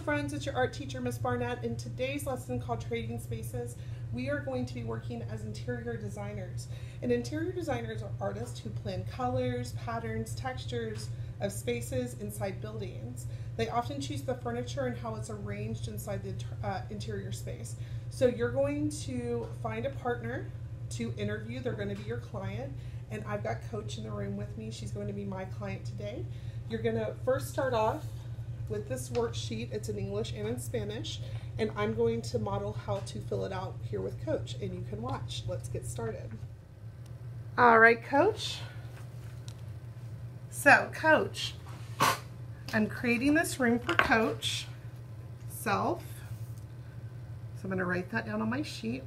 friends, it's your art teacher, Miss Barnett. In today's lesson called Trading Spaces, we are going to be working as interior designers. And interior designers are artists who plan colors, patterns, textures of spaces inside buildings. They often choose the furniture and how it's arranged inside the interior space. So you're going to find a partner to interview. They're going to be your client. And I've got Coach in the room with me. She's going to be my client today. You're going to first start off with this worksheet. It's in English and in Spanish, and I'm going to model how to fill it out here with Coach, and you can watch. Let's get started. All right, Coach. So, Coach, I'm creating this room for Coach, self. So I'm going to write that down on my sheet.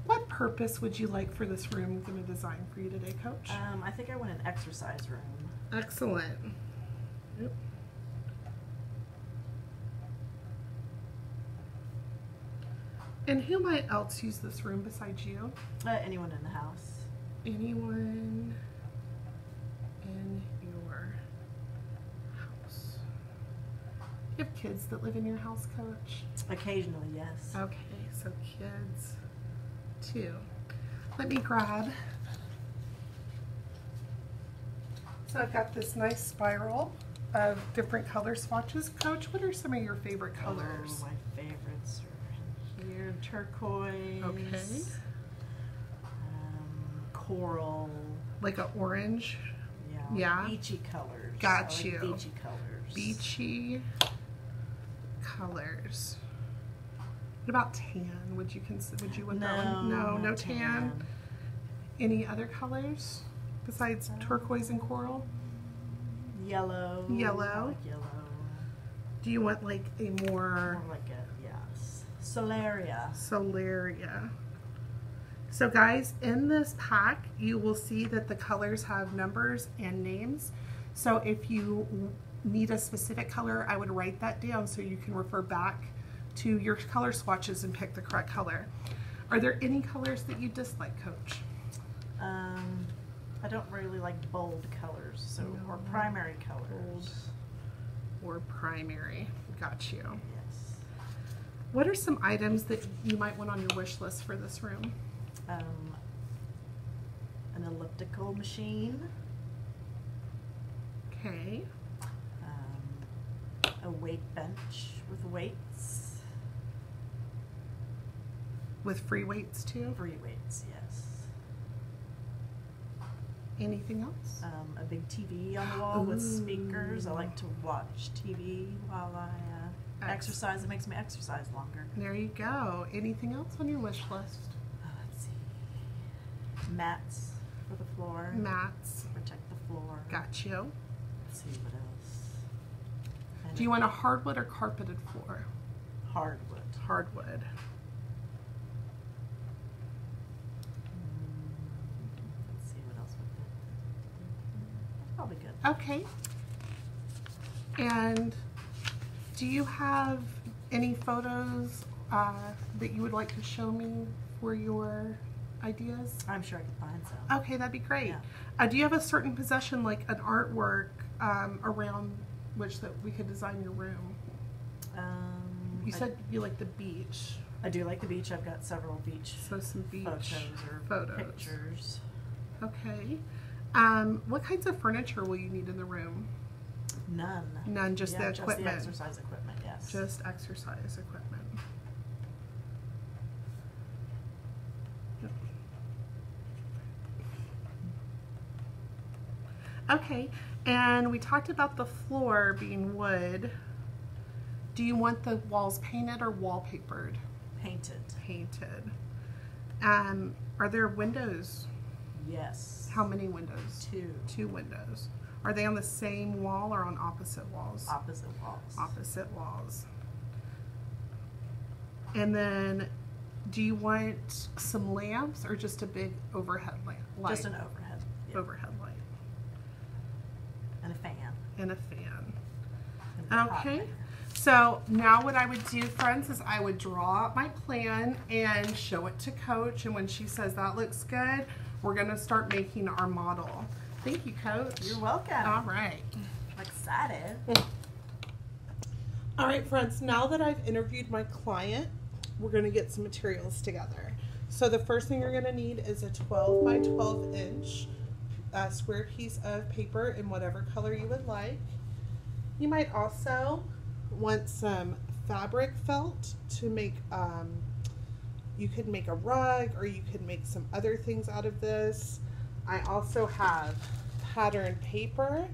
What purpose would you like for this room I'm going to design for you today, Coach? I think I want an exercise room. Excellent. Yep. And who might else use this room besides you? Anyone in the house. Anyone in your house. You have kids that live in your house, Coach? Occasionally, yes. Okay, so kids too. Let me grab. So I've got this nice spiral of different color swatches. Coach, what are some of your favorite colors? Oh, my favorites are here. Turquoise. Okay. Coral. Like an orange? Yeah. Beachy colors. Got you. Beachy colors. Beachy colors. What about tan? Would you consider? Would you want that one? No tan. Any other colors besides turquoise and coral? Yellow. Yellow. I like yellow. Do you want like a more like a Solaria. Solaria. So guys, in this pack, you will see that the colors have numbers and names. So if you need a specific color, I would write that down so you can refer back to your color swatches and pick the correct color. Are there any colors that you dislike, Coach? I don't really like bold colors, so or primary colors. Or primary. Got you. Yes. What are some items that you might want on your wish list for this room? An elliptical machine. Okay. A weight bench with weights. With free weights too? Free weights, yes. Anything else? A big TV on the wall with speakers. I like to watch TV while I exercise. It makes me exercise longer. There you go. Anything else on your wish list? Let's see. Mats for the floor. Mats. Protect the floor. Got you. Let's see what else. Do you want a hardwood or carpeted floor? Hardwood. Hardwood. Let's see what else would fit. That's probably good. Okay. And do you have any photos that you would like to show me for your ideas? I'm sure I can find some. Okay, that'd be great. Yeah. Do you have a certain possession, like an artwork around which that we could design your room? You said you like the beach. I do like the beach. I've got several beach, so some beach photos or pictures. Okay. What kinds of furniture will you need in the room? None. None, just the equipment. Just the exercise equipment, yes. Just exercise equipment. Yep. Okay, and we talked about the floor being wood. Do you want the walls painted or wallpapered? Painted. Painted. Are there windows? Yes. How many windows? 2. 2 windows. Are they on the same wall or on opposite walls? Opposite walls. Opposite walls. And then, do you want some lamps or just a big overhead light? Just an overhead. Yeah. Overhead light. And a fan. And a fan. And okay. So now what I would do, friends, is I would draw out my plan and show it to Coach. And when she says that looks good, we're going to start making our model. Thank you, Coach. You're welcome. All right. I'm excited. All right, friends, now that I've interviewed my client, we're going to get some materials together. So the first thing you're going to need is a 12 by 12 inch square piece of paper in whatever color you would like. You might also want some fabric felt to make, you could make a rug, or you could make some other things out of this. I also have pattern paper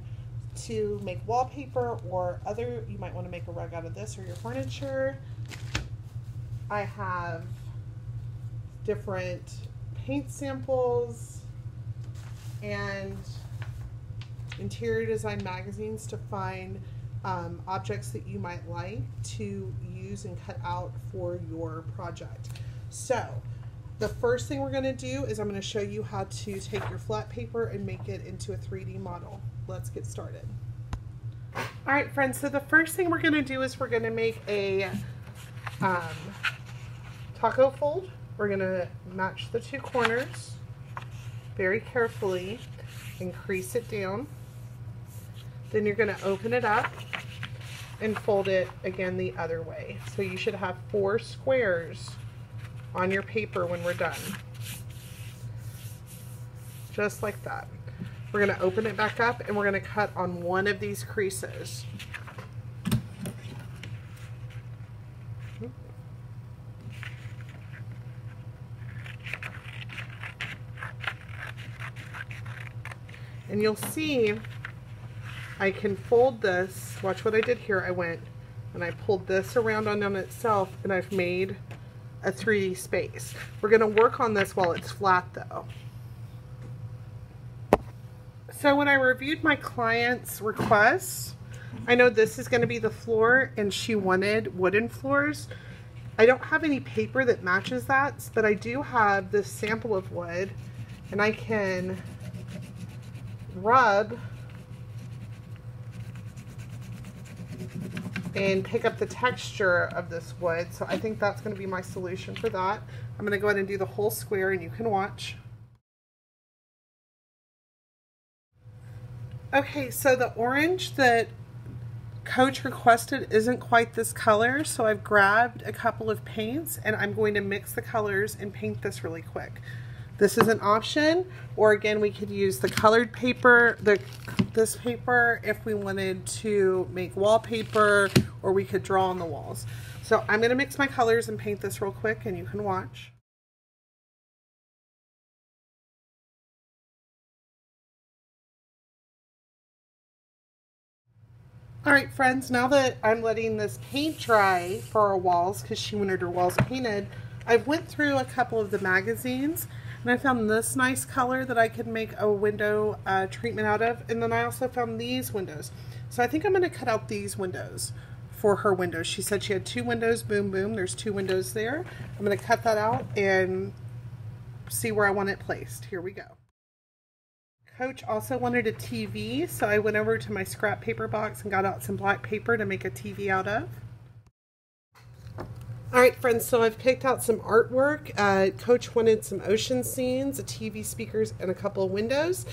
to make wallpaper, or other, you might want to make a rug out of this or your furniture. I have different paint samples and interior design magazines to find objects that you might like to use and cut out for your project. So the first thing we're going to do is I'm going to show you how to take your flat paper and make it into a 3D model. Let's get started. All right, friends, so the first thing we're going to do is we're going to make a taco fold. We're going to match the two corners very carefully and crease it down. Then you're going to open it up and fold it again the other way. So you should have 4 squares on your paper when we're done. Just like that. We're going to open it back up and we're going to cut on one of these creases. And you'll see I can fold this. Watch what I did here. I went and I pulled this around on itself, and I've made a 3D space. We're going to work on this while it's flat though. So when I reviewed my client's requests, I know this is going to be the floor and she wanted wooden floors. I don't have any paper that matches that, but I do have this sample of wood, and I can rub and pick up the texture of this wood. So I think that's going to be my solution for that. I'm going to go ahead and do the whole square and you can watch. Okay, so the orange that Coach requested isn't quite this color, so I've grabbed a couple of paints and I'm going to mix the colors and paint this really quick. This is an option, or again, we could use the colored paper, this paper, if we wanted to make wallpaper, or we could draw on the walls. So I'm going to mix my colors and paint this real quick and you can watch. Alright friends, now that I'm letting this paint dry for our walls, because she wanted her walls painted, I've went through a couple of the magazines and I found this nice color that I could make a window treatment out of, and then I also found these windows. So I think I'm going to cut out these windows for her windows. She said she had 2 windows, boom boom, there's 2 windows there. I'm going to cut that out and see where I want it placed. Here we go. Coach also wanted a TV, so I went over to my scrap paper box and got out some black paper to make a TV out of. Alright friends, so I've picked out some artwork. Coach wanted some ocean scenes, a TV, speakers, and a couple of windows.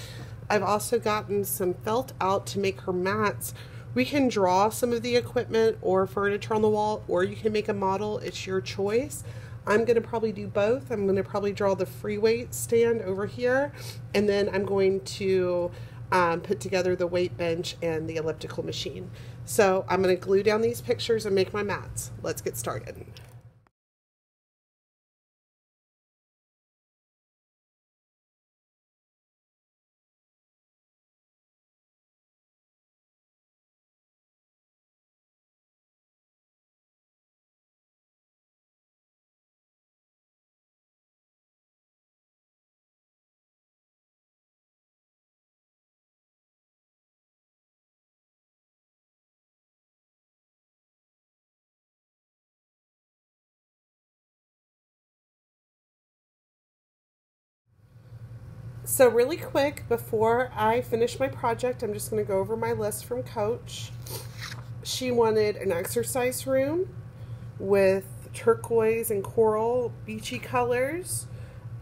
I've also gotten some felt out to make her mats. We can draw some of the equipment or furniture on the wall, or you can make a model. It's your choice. I'm going to probably do both. I'm going to probably draw the free weight stand over here, and then I'm going to put together the weight bench and the elliptical machine. So I'm going to glue down these pictures and make my mats. Let's get started. So really quick, before I finish my project, I'm just going to go over my list from Coach. She wanted an exercise room with turquoise and coral beachy colors,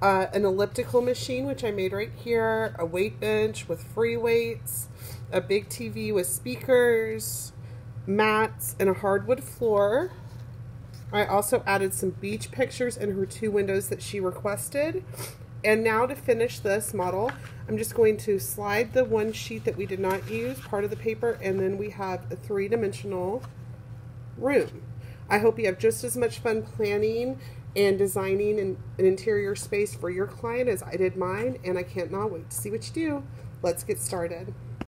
an elliptical machine, which I made right here, a weight bench with free weights, a big TV with speakers, mats and a hardwood floor. I also added some beach pictures in her 2 windows that she requested. And now to finish this model, I'm just going to slide the one sheet that we did not use, part of the paper, and then we have a 3-dimensional room. I hope you have just as much fun planning and designing an interior space for your client as I did mine, and I cannot wait to see what you do. Let's get started.